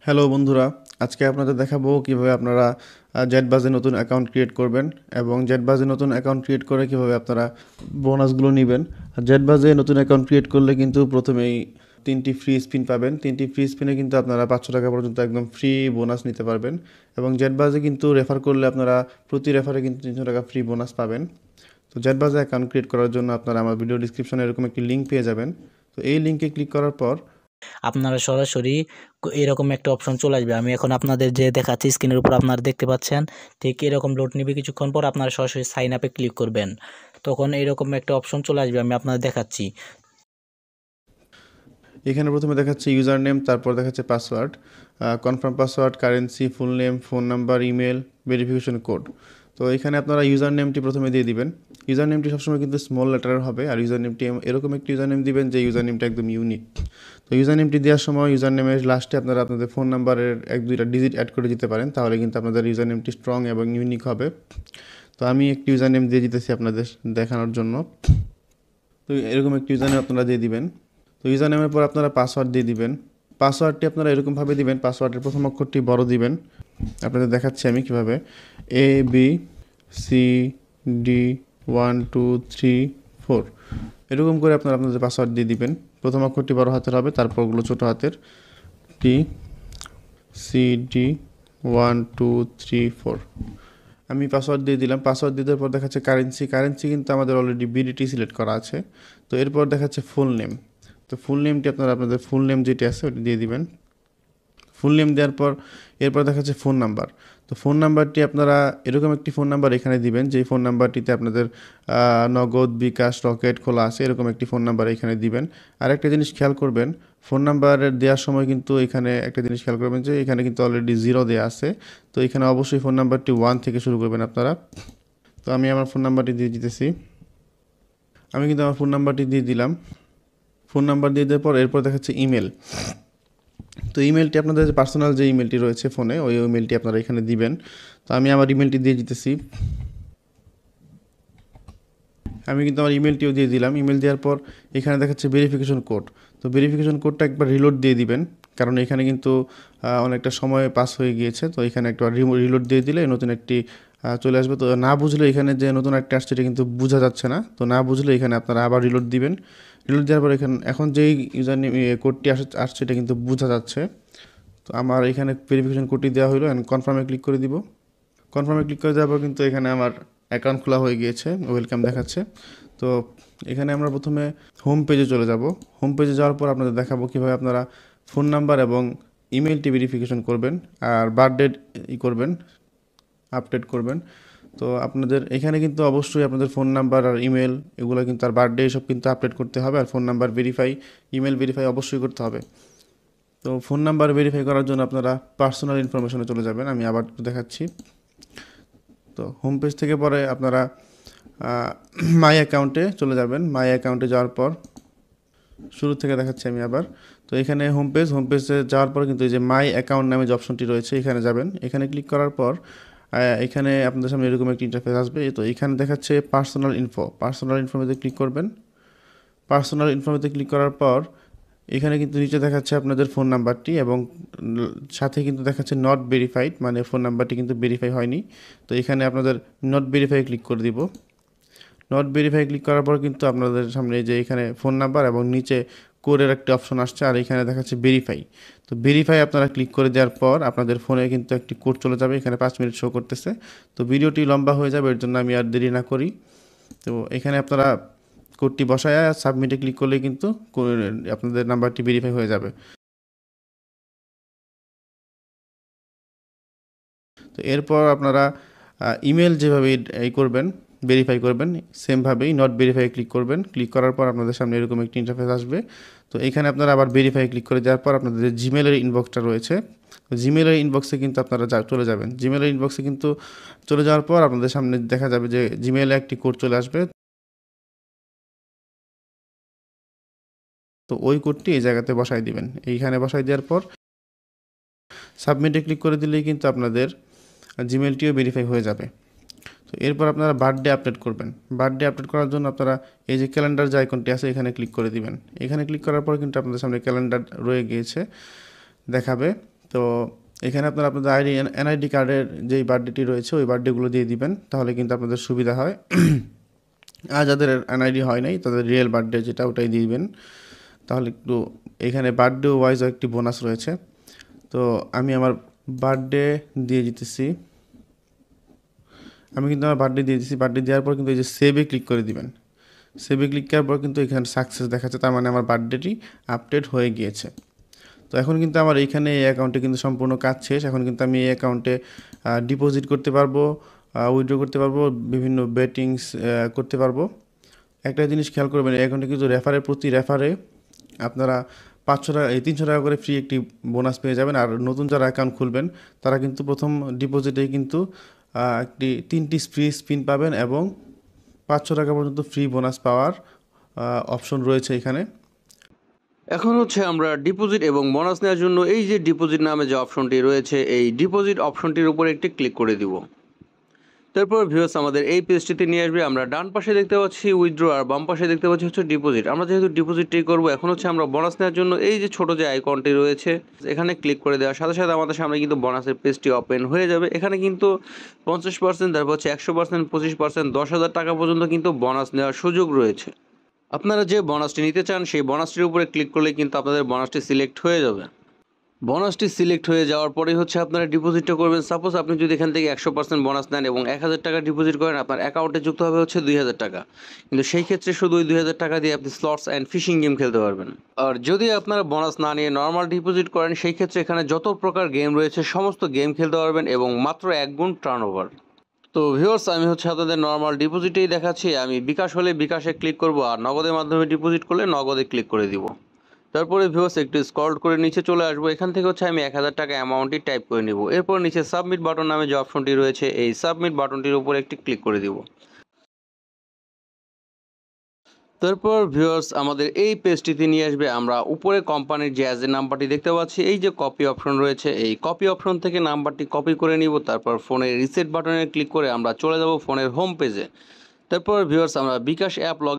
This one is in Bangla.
হ্যালো বন্ধুরা, আজকে আপনাদের দেখাবো কিভাবে আপনারা জেটবাজে নতুন অ্যাকাউন্ট ক্রিয়েট করবেন এবং জেটবাজে নতুন অ্যাকাউন্ট ক্রিয়েট করে কিভাবে আপনারা বোনাসগুলো নেবেন। জেটবাজে নতুন অ্যাকাউন্ট ক্রিয়েট করলে কিন্তু প্রথমেই 3টি ফ্রি স্পিন পাবেন। 3টি ফ্রি স্পিনে কিন্তু আপনারা 500 টাকা পর্যন্ত একদম ফ্রি বোনাস নিতে পারবেন এবং জেটবাজে কিন্তু রেফার করলে আপনারা প্রতি রেফারে কিন্তু 300 টাকা ফ্রি বোনাস পাবেন। তো জেটবাজে অ্যাকাউন্ট ক্রিয়েট করার জন্য আপনারা আমার ভিডিও ডিসক্রিপশনে এরকম একটি লিঙ্ক পেয়ে যাবেন। তো এই লিঙ্কে ক্লিক করার পর আপনারা সরাসরি এরকম একটা অপশন চলে আসবে। আমি এখন আপনাদের যে দেখাচ্ছি স্ক্রিনের উপর আপনারা দেখতে পাচ্ছেন, ঠিক এরকম লোড নেবে। কিছুক্ষণ পর আপনারা সরাসরি সাইন আপে ক্লিক করবেন, তখন এরকম একটা অপশন চলে আসবে। আমি আপনাদের দেখাচ্ছি। এখানে প্রথমে দেখাচ্ছে ইউজার নেম, তারপর দেখাচ্ছে password, confirm password, currency, full name, phone number, email, verification code. তো এখানে আপনারা ইউজার নেমটি প্রথমে দিয়ে দিবেন। ইউজার নেমটি সবসময় কিন্তু স্মল লেটারের হবে, আর ইউজার নেমটি এরকম একটি ইউজার নেম দিবেন যে ইউজার নেমটা একদম ইউনিক। তো ইউজার নেমটি দেওয়ার সময় ইউজার নেমের লাস্টে আপনারা আপনাদের ফোন নাম্বারের 1-2টা ডিজিট অ্যাড করে দিতে পারেন, তাহলে কিন্তু আপনাদের ইউজার নেমটি স্ট্রং এবং ইউনিক হবে। তো আমি একটি ইউজার নেম দিয়ে দিতেছি আপনাদের দেখানোর জন্য। তো এরকম একটি ইউজার নেম আপনারা দিয়ে দিবেন। তো ইউজার নেমের পর আপনারা পাসওয়ার্ড দিয়ে দিবেন। পাসওয়ার্ডটি আপনারা এরকমভাবে দিবেন, পাসওয়ার্ডের প্রথম অক্ষরটি বড় দিবেন। আপনাদের দেখাচ্ছি আমি কীভাবে। ABCD123 এরকম করে আপনারা আপনাদের পাসওয়ার্ড দিয়ে দিবেন। প্রথম অক্ষরটি বড় হাতের হবে, তারপরগুলো ছোটো হাতের। ABCD123 আমি পাসওয়ার্ড দিয়ে দিলাম। পাসওয়ার্ড দিয়ে দেওয়ার পর দেখাচ্ছে কারেন্সি। কারেন্সি কিন্তু আমাদের অলরেডি বিডিটি সিলেক্ট করা আছে। তো এরপর দেখাচ্ছে ফুল নেম। তো ফুল নেমটি আপনারা আপনাদের ফুল নেম যেটি আছে ওটি দিয়ে দিবেন। ফুল নেম দেওয়ার পর এরপর দেখাচ্ছে ফোন নাম্বার। তো ফোন নাম্বারটি আপনারা এরকম একটি ফোন নাম্বার এখানে দিবেন যেই ফোন নাম্বারটিতে আপনাদের নগদ, বিকাশ, রকেট খোলা আছে, এরকম একটি ফোন নাম্বার এখানে দিবেন। আর একটা জিনিস খেয়াল করবেন, ফোন নাম্বারের দেওয়ার সময় কিন্তু এখানে একটা জিনিস খেয়াল করবেন যে এখানে কিন্তু অলরেডি 0 দেওয়া আছে। তো এখানে অবশ্যই ফোন নাম্বারটি 1 থেকে শুরু করবেন আপনারা। তো আমি আমার ফোন নাম্বারটি দিয়ে দিতেছি। আমি কিন্তু আমার ফোন নাম্বারটি দিয়ে দিলাম। ফোন নাম্বার দিয়ে দেওয়ার পর এরপর দেখাচ্ছে ইমেল। তো ইমেলটি আপনাদের যে পার্সোনাল যে ইমেলটি রয়েছে ফোনে, ওই ইমেলটি আপনারা এখানে দিবেন। তো আমি আমার ইমেলটি দিয়ে দিতেছি। আমি কিন্তু আমার ইমেলটিও দিয়ে দিলাম। ইমেল দেওয়ার পর এখানে দেখাচ্ছে ভেরিফিকেশন কোড। তো ভেরিফিকেশন কোডটা একবার রিলোড দিয়ে দিবেন, কারণ এখানে কিন্তু অনেকটা সময় পাস হয়ে গিয়েছে। তো এখানে একবার রিলোড দিয়ে দিলে নতুন একটি চলে আসবে। তো না বুঝলে এখানে যে নতুন একটা আসছে এটা কিন্তু বোঝা যাচ্ছে না। তো না বুঝলে এখানে আপনারা আবার রিলোড দিবেন। রিলোড দেওয়ার পর এখন যেই ইউজার নেম কোডটি আসছে এটা কিন্তু বোঝা যাচ্ছে। তো আমার এখানে ভেরিফিকেশন কোডটি দেওয়া হলো, অ্যান্ড কনফার্মে ক্লিক করে দিব। কনফার্মে ক্লিক করে দেওয়ার পর কিন্তু এখানে আমার অ্যাকাউন্ট খোলা হয়ে গিয়েছে, ওয়েলকাম দেখাচ্ছে। তো এখানে আমরা প্রথমে হোম পেজে চলে যাব। হোম পেজে যাওয়ার পর আপনাদের দেখাবো কীভাবে আপনারা ফোন নাম্বার এবং ইমেলটি ভেরিফিকেশন করবেন আর বার্থডে করবেন, আপডেট করবেন। তো আপনাদের এখানে কিন্তু অবশ্যই আপনাদের ফোন নাম্বার আর ইমেল এগুলো কিন্তু আর বার্থডে এসব কিন্তু আপডেট করতে হবে, আর phone number verify, email verify অবশ্যই করতে হবে। তো ফোন নাম্বার ভেরিফাই করার জন্য আপনারা পার্সোনাল ইনফরমেশনে চলে যাবেন। আমি আবার দেখাচ্ছি। তো হোম পেজ থেকে পরে আপনারা মাই অ্যাকাউন্টে চলে যাবেন। মাই অ্যাকাউন্টে যাওয়ার পর শুরু থেকে দেখাচ্ছি আমি আবার। তো এখানে হোম পেজে যাওয়ার পর কিন্তু এই যে মাই অ্যাকাউন্ট নামে যে অপশনটি রয়েছে এখানে যাবেন। এখানে ক্লিক করার পর এখানে আপনাদের সামনে এরকম একটি ইন্টারফেস আসবে। তো এখানে দেখাচ্ছে পার্সোনাল ইনফোতে ক্লিক করবেন। পার্সোনাল ইনফোতে ক্লিক করার পর এখানে কিন্তু নিচে দেখাচ্ছে আপনাদের ফোন নাম্বারটি এবং সাথে কিন্তু দেখাচ্ছে নট ভেরিফাইড, মানে ফোন নাম্বারটি কিন্তু ভেরিফাই হয়নি। তো এখানে আপনাদের নট ভেরিফাই ক্লিক করে দিব। নট ভেরিফাই ক্লিক করার পর কিন্তু আপনাদের সামনে যে এখানে ফোন নাম্বার এবং নিচে কোডের একটা অপশন আসছে, আর এখানে দেখাচ্ছে ভেরিফাই। তো ভেরিফাই আপনারা ক্লিক করে দেওয়ার পর আপনাদের ফোনে কিন্তু একটি কোড চলে যাবে। এখানে 5 মিনিট শো করতেছে। তো ভিডিওটি লম্বা হয়ে যাবে, এর জন্য আমি আর দেরি না করি। তো এখানে আপনারা কোডটি বসায় সাবমিটে ক্লিক করলে কিন্তু আপনাদের নাম্বারটি ভেরিফাই হয়ে যাবে। তো এরপর আপনারা ইমেল যেভাবে করবেন, ভেরিফাই করবেন, সেমভাবেই নট ভেরিফাই ক্লিক করবেন। ক্লিক করার পর আপনাদের সামনে এরকম একটি ইন্টারফেস আসবে। তো এখানে আপনারা আবার ভেরিফাই ক্লিক করে দেওয়ার পর আপনাদের যে জিমেলের ইনবক্সটা রয়েছে, জিমেলের ইনবক্সে কিন্তু আপনারা চলে যাবেন। জিমেলের ইনবক্সে কিন্তু চলে যাওয়ার পর আপনাদের সামনে দেখা যাবে যে জিমেলে একটি কোড চলে আসবে। তো ওই কোডটি এই জায়গাতে বসাই দিবেন। এইখানে বসাই দেওয়ার পর সাবমিটে ক্লিক করে দিলেই কিন্তু আপনাদের জিমেলটিও ভেরিফাই হয়ে যাবে। তো এরপর আপনারা বার্থডে আপডেট করবেন। বার্থডে আপডেট করার জন্য আপনারা এই যে ক্যালেন্ডার যে আইকনটি আছে এখানে ক্লিক করে দিবেন। এখানে ক্লিক করার পর কিন্তু আপনাদের সামনে ক্যালেন্ডার রয়ে গিয়েছে দেখাবে। তো এখানে আপনারা আপনাদের এনআইডি কার্ডের যেই বার্থডেটি রয়েছে ওই বার্থডেগুলো দিয়ে দিবেন, তাহলে কিন্তু আপনাদের সুবিধা হয়। আর যাদের এনআইডি হয় নাই তাদের রিয়েল বার্থডে যেটা ওটাই দিয়ে দিবেন, তাহলে একটু এখানে বার্থডে ওয়াইজও একটি বোনাস রয়েছে। তো আমি আমার বার্থডে দিয়ে দিতেছি, আমি কিন্তু আমার বার্থডে দিয়ে দিচ্ছি। বার্থডে দেওয়ার পর কিন্তু এই যে সেভে ক্লিক করে দিবেন। সেভে ক্লিক করার পর কিন্তু এখানে সাকসেস দেখাচ্ছে, তার মানে আমার বার্থডেটি আপডেট হয়ে গিয়েছে। তো এখন কিন্তু আমার এইখানে এই অ্যাকাউন্টে কিন্তু সম্পূর্ণ কাজ শেষ। এখন কিন্তু আমি এই অ্যাকাউন্টে ডিপোজিট করতে পারবো, উইথড্র করতে পারবো, বিভিন্ন বেটিংস করতে পারবো। একটা জিনিস খেয়াল করবেন, এই অ্যাকাউন্টে কিন্তু প্রতি রেফারে আপনারা 500 টাকা 300 টাকা করে ফ্রি একটি বোনাস পেয়ে যাবেন। আর নতুন যারা অ্যাকাউন্ট খুলবেন তারা কিন্তু প্রথম ডিপোজিটেই কিন্তু একটি 3টি ফ্রি স্পিন পাবেন এবং 500 টাকা পর্যন্ত ফ্রি বোনাস পাওয়ার অপশন রয়েছে এখানে। এখন হচ্ছে আমরা ডিপোজিট এবং বোনাস নেওয়ার জন্য এই যে ডিপোজিট নামে যে অপশনটি রয়েছে এই ডিপোজিট অপশনটির উপর একটি ক্লিক করে দিব। তারপর ভিউয়ার্স আমাদের এই পেজটিতে নিয়ে আসবে। আমরা ডান পাশে দেখতে পাচ্ছি উইথড্র আর বাম পাশে দেখতে পাচ্ছি হচ্ছে ডিপোজিট। আমরা যেহেতু ডিপোজিটটি করব, এখন হচ্ছে আমরা বোনাস নেওয়ার জন্য এই যে ছোট যে আইকনটি রয়েছে এখানে ক্লিক করে দেওয়ার সাথে সাথে আমাদের সামনে কিন্তু বোনাসের পেজটি ওপেন হয়ে যাবে। এখানে কিন্তু 50%, তারপর হচ্ছে 100%, 25%, 10,000 টাকা পর্যন্ত কিন্তু বোনাস নেওয়ার সুযোগ রয়েছে। আপনারা যে বোনাসটি নিতে চান সেই বোনাসটির উপরে ক্লিক করলে কিন্তু আপনাদের বোনাসটি সিলেক্ট হয়ে যাবে। বোনাসটি সিলেক্ট হয়ে যাওয়ার পরে হচ্ছে আপনারা ডিপোজিটটা করবেন। সাপোজ আপনি যদি এখান থেকে 100% বোনাস নেন এবং 1,000 টাকা ডিপোজিট করেন, আপনার অ্যাকাউন্টে যুক্ত হবে হচ্ছে 2,000 টাকা। কিন্তু সেই ক্ষেত্রে শুধু ওই 2,000 টাকা দিয়ে আপনি স্লটস অ্যান্ড ফিশিং গেম খেলতে পারবেন। আর যদি আপনারা বোনাস না নিয়ে নর্মাল ডিপোজিট করেন সেই ক্ষেত্রে এখানে যত প্রকার গেম রয়েছে সমস্ত গেম খেলতে পারবেন এবং মাত্র 1 গুণ টার্নওভার। তো ভিউয়ার্স আমি হচ্ছে আপনাদের নর্মাল ডিপোজিটেই দেখাচ্ছি। আমি বিকাশ হলে বিকাশে ক্লিক করব, আর নগদের মাধ্যমে ডিপোজিট করলে নগদে ক্লিক করে দিব। তারপরে ভিউয়ার্স একটু স্ক্রল করে নিচে চলে আসবো। এখান থেকে হচ্ছে আমি 1,000 টাকা অ্যামাউন্টটি টাইপ করে নিব। এরপর নিচে সাবমিট বাটন নামে যে অপশনটি রয়েছে এই সাবমিট বাটনটির উপর একটি ক্লিক করে দিব। তারপর ভিউয়ার্স আমাদের এই পেজটিতে নিয়ে আসবে। আমরা উপরে কোম্পানির যে অ্যাজের নাম্বারটি দেখতে পাচ্ছি, এই যে কপি অপশন রয়েছে এই কপি অপশন থেকে নাম্বারটি কপি করে নিব। তারপর ফোনের রিসেট বাটনে ক্লিক করে আমরা চলে যাব ফোনের হোম পেজে। তারপর ভিউয়ার্স আমরা বিকাশ অ্যাপ লগ